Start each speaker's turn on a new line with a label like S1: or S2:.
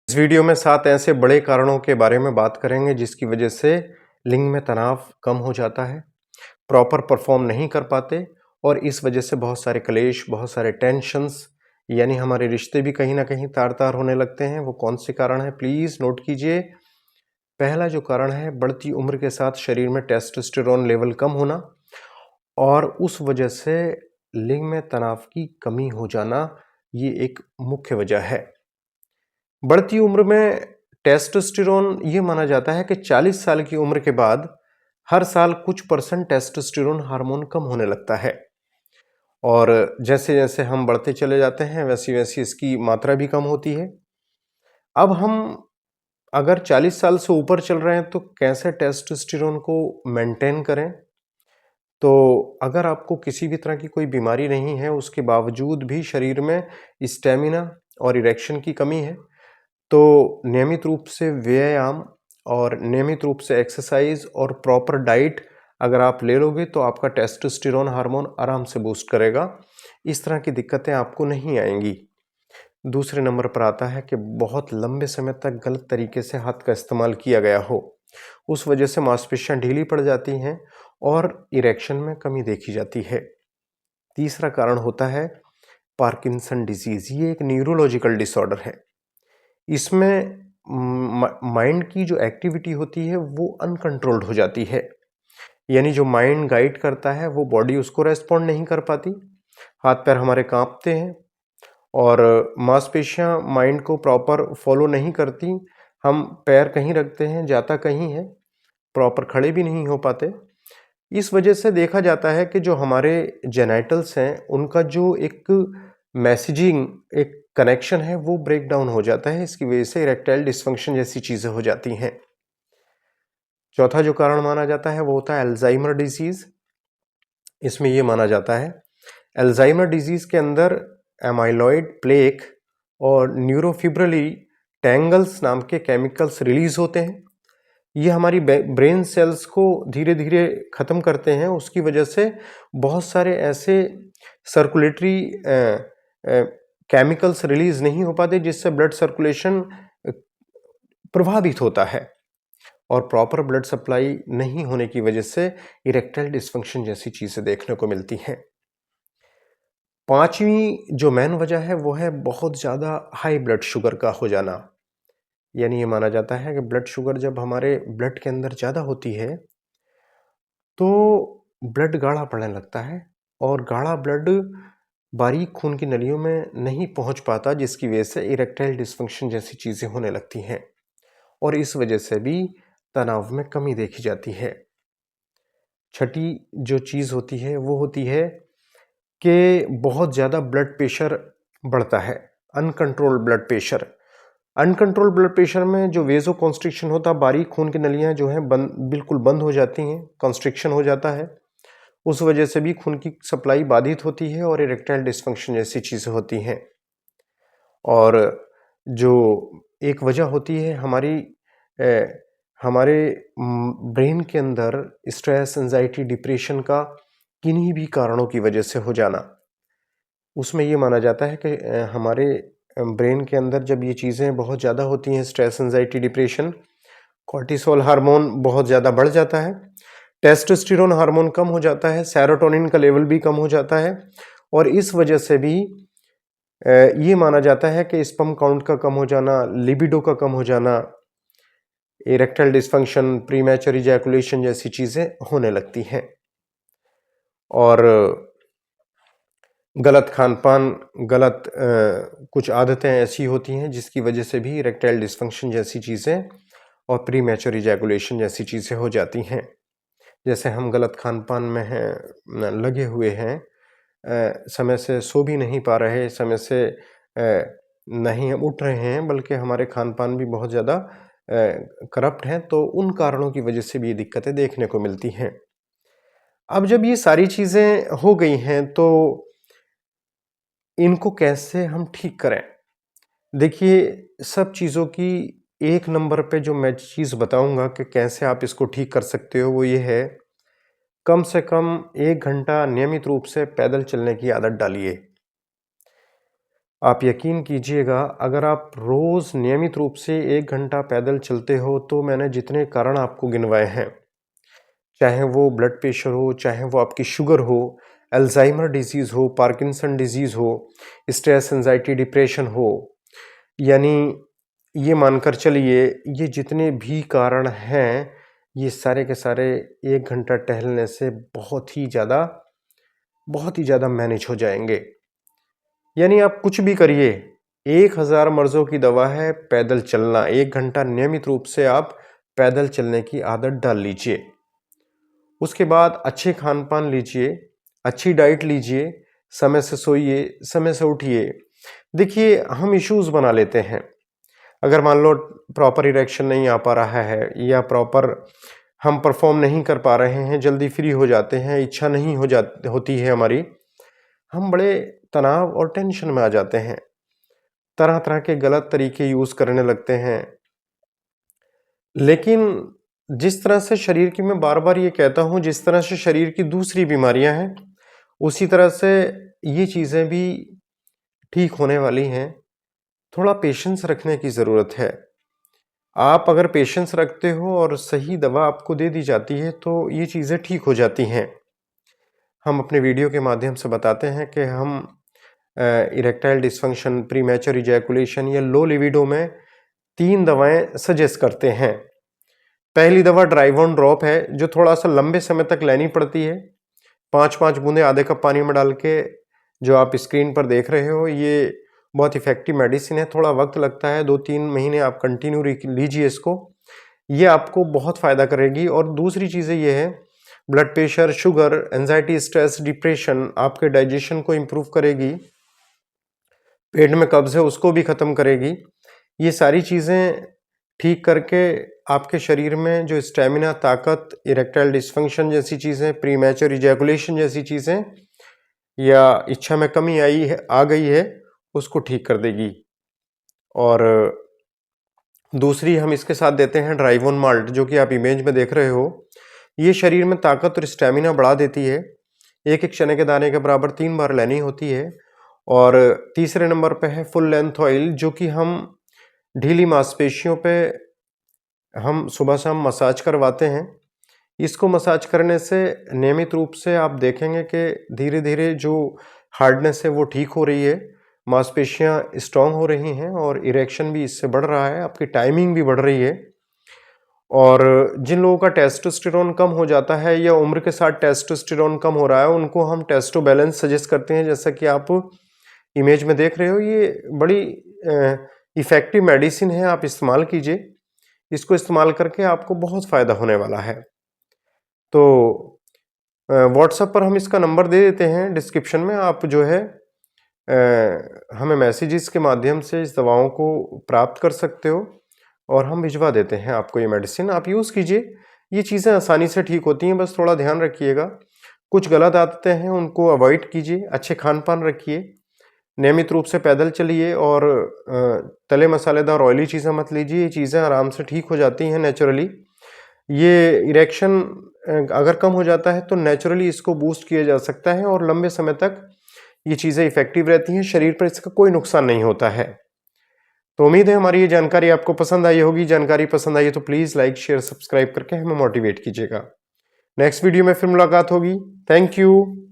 S1: इस वीडियो में 7 ऐसे बड़े कारणों के बारे में बात करेंगे जिसकी वजह से लिंग में तनाव कम हो जाता है, प्रॉपर परफॉर्म नहीं कर पाते और इस वजह से बहुत सारे क्लेश, बहुत सारे टेंशन्स यानी हमारे रिश्ते भी कहीं न कहीं तार-तार होने लगते हैं। वो कौन से कारण हैं प्लीज़ नोट कीजिए। पहला जो कारण है बढ़ती उम्र के साथ शरीर में टेस्टोस्टेरोन लेवल कम होना और उस वजह से लिंग में तनाव की कमी हो जाना, ये एक मुख्य वजह है। बढ़ती उम्र में टेस्टोस्टेरोन ये माना जाता है कि 40 साल की उम्र के बाद हर साल कुछ परसेंट टेस्टोस्टेरोन हार्मोन कम होने लगता है और जैसे-जैसे हम बढ़ते चले जाते हैं वैसी-वैसी इसकी मात्रा भी कम होती है। अब हम अगर 40 साल से ऊपर चल रहे हैं तो कैसे टेस्टोस्टेरोन को मेंटेन करें? तो अगर आपको किसी भी तरह की कोई बीमारी नहीं है, उसके बावजूद भी शरीर में स्टैमिना और इरेक्शन की कमी है, तो नियमित रूप से व्यायाम और नियमित रूप से एक्सरसाइज और प्रॉपर डाइट अगर आप ले लोगे तो आपका टेस्टोस्टेरोन हार्मोन आराम से बूस्ट करेगा। इस तरह की दिक्कतें आपको नहीं आएंगी। दूसरे नंबर पर आता है कि बहुत लंबे समय तक गलत तरीके से हाथ का इस्तेमाल किया गया हो, उस वजह से मांसपेशियां ढीली पड़ जाती हैं और इरेक्शन में कमी देखी जाती है। तीसरा कारण होता है पार्किंसन डिजीज। ये एक न्यूरोलॉजिकल डिसऑर्डर है। इसमें माइंड की जो एक्टिविटी होती है वो अनकंट्रोल्ड हो जाती है, यानी जो माइंड गाइड करता है वो बॉडी उसको रेस्पॉन्ड नहीं कर पाती। हाथ पैर हमारे कांपते हैं और मांसपेशियां माइंड को प्रॉपर फॉलो नहीं करती। हम पैर कहीं रखते हैं, जाता कहीं है, प्रॉपर खड़े भी नहीं हो पाते। इस वजह से देखा जाता है कि जो हमारे जेनिटल्स हैं उनका जो एक मैसेजिंग, एक कनेक्शन है वो ब्रेक डाउन हो जाता है। इसकी वजह से इरेक्टाइल डिस्फंक्शन जैसी चीजें हो जाती हैं। चौथा जो कारण माना जाता है वो होता है अल्जाइमर डिजीज। इसमें ये माना जाता है अल्जाइमर डिजीज के अंदर एमाइलॉइड प्लेक और न्यूरोफिब्रिलरी टैंगल्स नाम के केमिकल्स रिलीज होते हैं। ये हमारी ब्रेन सेल्स को धीरे धीरे ख़त्म करते हैं। उसकी वजह से बहुत सारे ऐसे सर्कुलेटरी केमिकल्स रिलीज नहीं हो पाते जिससे ब्लड सर्कुलेशन प्रभावित होता है और प्रॉपर ब्लड सप्लाई नहीं होने की वजह से इरेक्टाइल डिस्फंक्शन जैसी चीज़ें देखने को मिलती हैं। पांचवी जो मेन वजह है वो है बहुत ज़्यादा हाई ब्लड शुगर का हो जाना। यानी ये माना जाता है कि ब्लड शुगर जब हमारे ब्लड के अंदर ज़्यादा होती है तो ब्लड गाढ़ा पड़ने लगता है और गाढ़ा ब्लड बारीक खून की नलियों में नहीं पहुंच पाता, जिसकी वजह से इरेक्टाइल डिस्फंक्शन जैसी चीज़ें होने लगती हैं और इस वजह से भी तनाव में कमी देखी जाती है। छठी जो चीज़ होती है वो होती है कि बहुत ज़्यादा ब्लड प्रेशर बढ़ता है, uncontrolled blood pressure. Uncontrol blood pressure में जो वेजो कॉन्स्ट्रिक्शन होता है, बारीक खून की नलियां जो हैं बिल्कुल बंद हो जाती हैं, कॉन्स्ट्रिक्शन हो जाता है। उस वजह से भी खून की सप्लाई बाधित होती है और इरेक्टाइल डिस्फंक्शन जैसी चीज़ें होती हैं। और जो एक वजह होती है हमारे ब्रेन के अंदर स्ट्रेस, एंजाइटी, डिप्रेशन का किन्हीं भी कारणों की वजह से हो जाना। उसमें ये माना जाता है कि हमारे ब्रेन के अंदर जब ये चीज़ें बहुत ज़्यादा होती हैं, stress, anxiety, depression, cortisol hormone बहुत ज़्यादा बढ़ जाता है, टेस्टोस्टेरोन हार्मोन कम हो जाता है, सेरोटोनिन का लेवल भी कम हो जाता है और इस वजह से भी ये माना जाता है कि स्पर्म काउंट का कम हो जाना, लिबिडो का कम हो जाना, इरेक्टाइल डिस्फंक्शन, प्रीमैच्योर इजैकुलेशन जैसी चीज़ें होने लगती हैं। और गलत खान-पान, गलत कुछ आदतें ऐसी होती हैं जिसकी वजह से भी इरेक्टाइल डिस्फंक्शन जैसी चीज़ें और प्रीमैच्योर इजैकुलेशन जैसी चीज़ें हो जाती हैं। जैसे हम गलत खान-पान में हैं, लगे हुए हैं, समय से सो भी नहीं पा रहे, समय से नहीं हम उठ रहे हैं, बल्कि हमारे खान-पान भी बहुत ज़्यादा करप्ट हैं, तो उन कारणों की वजह से भी ये दिक्कतें देखने को मिलती हैं। अब जब ये सारी चीज़ें हो गई हैं तो इनको कैसे हम ठीक करें? देखिए, सब चीज़ों की एक नंबर पे जो मैं चीज़ बताऊँगा कि कैसे आप इसको ठीक कर सकते हो, वो ये है, कम से कम 1 घंटा नियमित रूप से पैदल चलने की आदत डालिए। आप यकीन कीजिएगा, अगर आप रोज़ नियमित रूप से 1 घंटा पैदल चलते हो, तो मैंने जितने कारण आपको गिनवाए हैं, चाहे वो ब्लड प्रेशर हो, चाहे वो आपकी शुगर हो, अल्ज़ाइमर डिज़ीज़ हो, पार्किंसन डिज़ीज़ हो, स्ट्रेस, एंग्ज़ायटी, डिप्रेशन हो, यानी ये मानकर चलिए, ये जितने भी कारण हैं, ये सारे के सारे 1 घंटा टहलने से बहुत ही ज़्यादा मैनेज हो जाएँगे। यानी आप कुछ भी करिए, 1000 मर्ज़ों की दवा है पैदल चलना। 1 घंटा नियमित रूप से आप पैदल चलने की आदत डाल लीजिए। उसके बाद अच्छे खान-पान लीजिए, अच्छी डाइट लीजिए, समय से सोइए, समय से उठिए। देखिए, हम इश्यूज़ बना लेते हैं। अगर मान लो प्रॉपर इरेक्शन नहीं आ पा रहा है या प्रॉपर हम परफ़ॉर्म नहीं कर पा रहे हैं, जल्दी फ्री हो जाते हैं, इच्छा नहीं होती है हमारी, हम बड़े तनाव और टेंशन में आ जाते हैं। तरह-तरह के गलत तरीके यूज़ करने लगते हैं। लेकिन जिस तरह से शरीर की मैं बार-बार ये कहता हूँ, जिस तरह से शरीर की दूसरी बीमारियाँ हैं, उसी तरह से ये चीज़ें भी ठीक होने वाली हैं। थोड़ा पेशेंस रखने की ज़रूरत है। आप अगर पेशेंस रखते हो और सही दवा आपको दे दी जाती है, तो ये चीज़ें ठीक हो जाती हैं। हम अपने वीडियो के माध्यम से बताते हैं कि हम इरेक्टाइल डिस्फंक्शन, प्रीमैच्योर इजैकुलेशन या लो लिबिडो में 3 दवाएँ सजेस्ट करते हैं। पहली दवा ड्राइवोन ड्रॉप है, जो थोड़ा-सा लंबे समय तक लेनी पड़ती है। 5-5 बूँदें आधे कप पानी में डाल के, जो आप स्क्रीन पर देख रहे हो, ये बहुत इफ़ेक्टिव मेडिसिन है। थोड़ा वक़्त लगता है, 2-3 महीने आप कंटिन्यू लीजिए इसको। ये आपको बहुत फ़ायदा करेगी। और दूसरी चीज़ें ये है, blood pressure, sugar, anxiety, stress, depression, आपके डाइजेशन को इम्प्रूव करेगी। पेट में कब्ज़ है, उसको भी ख़त्म करेगी। ये सारी चीज़ें ठीक करके आपके शरीर में जो स्टैमिना, ताकत, इरेक्टाइल डिस्फंक्शन जैसी चीज़ें, प्रीमैच्योर इजैकुलेशन जैसी चीज़ें या इच्छा में कमी आ गई है, उसको ठीक कर देगी। और दूसरी हम इसके साथ देते हैं ड्राइवोन माल्ट, जो कि आप इमेज में देख रहे हो। ये शरीर में ताकत और स्टैमिना बढ़ा देती है। एक-एक चने के दाने के बराबर 3 बार लेनी होती है। और तीसरे नंबर पे है फुल लेंथ ऑयल, जो कि हम ढीली मांसपेशियों पे हम सुबह-शाम मसाज करवाते हैं। इसको मसाज करने से नियमित रूप से आप देखेंगे कि धीरे-धीरे जो हार्डनेस है वो ठीक हो रही है, मांसपेशियाँ स्ट्रॉन्ग हो रही हैं और इरेक्शन भी इससे बढ़ रहा है, आपकी टाइमिंग भी बढ़ रही है। और जिन लोगों का टेस्टोस्टेरोन कम हो जाता है या उम्र के साथ टेस्टोस्टेरोन कम हो रहा है, उनको हम टेस्टो बैलेंस सजेस्ट करते हैं, जैसा कि आप इमेज में देख रहे हो। ये बड़ी इफ़ेक्टिव मेडिसिन है, आप इस्तेमाल कीजिए। इसको इस्तेमाल करके आपको बहुत फ़ायदा होने वाला है। तो व्हाट्सएप पर हम इसका नंबर दे देते हैं डिस्क्रिप्शन में। आप जो है हमें मैसेजेस के माध्यम से इस दवाओं को प्राप्त कर सकते हो और हम भिजवा देते हैं आपको ये मेडिसिन। आप यूज़ कीजिए, ये चीज़ें आसानी से ठीक होती हैं, बस थोड़ा ध्यान रखिएगा। कुछ गलत आदतें हैं, उनको अवॉइड कीजिए, अच्छे खान-पान रखिए, नियमित रूप से पैदल चलिए और तले मसालेदार ऑयली चीज़ें मत लीजिए। ये चीज़ें आराम से ठीक हो जाती हैं नेचुरली। ये इरेक्शन अगर कम हो जाता है तो नेचुरली इसको बूस्ट किया जा सकता है और लंबे समय तक ये चीज़ें इफ़ेक्टिव रहती हैं, शरीर पर इसका कोई नुकसान नहीं होता है। तो उम्मीद है हमारी ये जानकारी आपको पसंद आई होगी। जानकारी पसंद आई है तो प्लीज़ लाइक, शेयर, सब्सक्राइब करके हमें मोटिवेट कीजिएगा। नेक्स्ट वीडियो में फिर मुलाकात होगी। Thank you.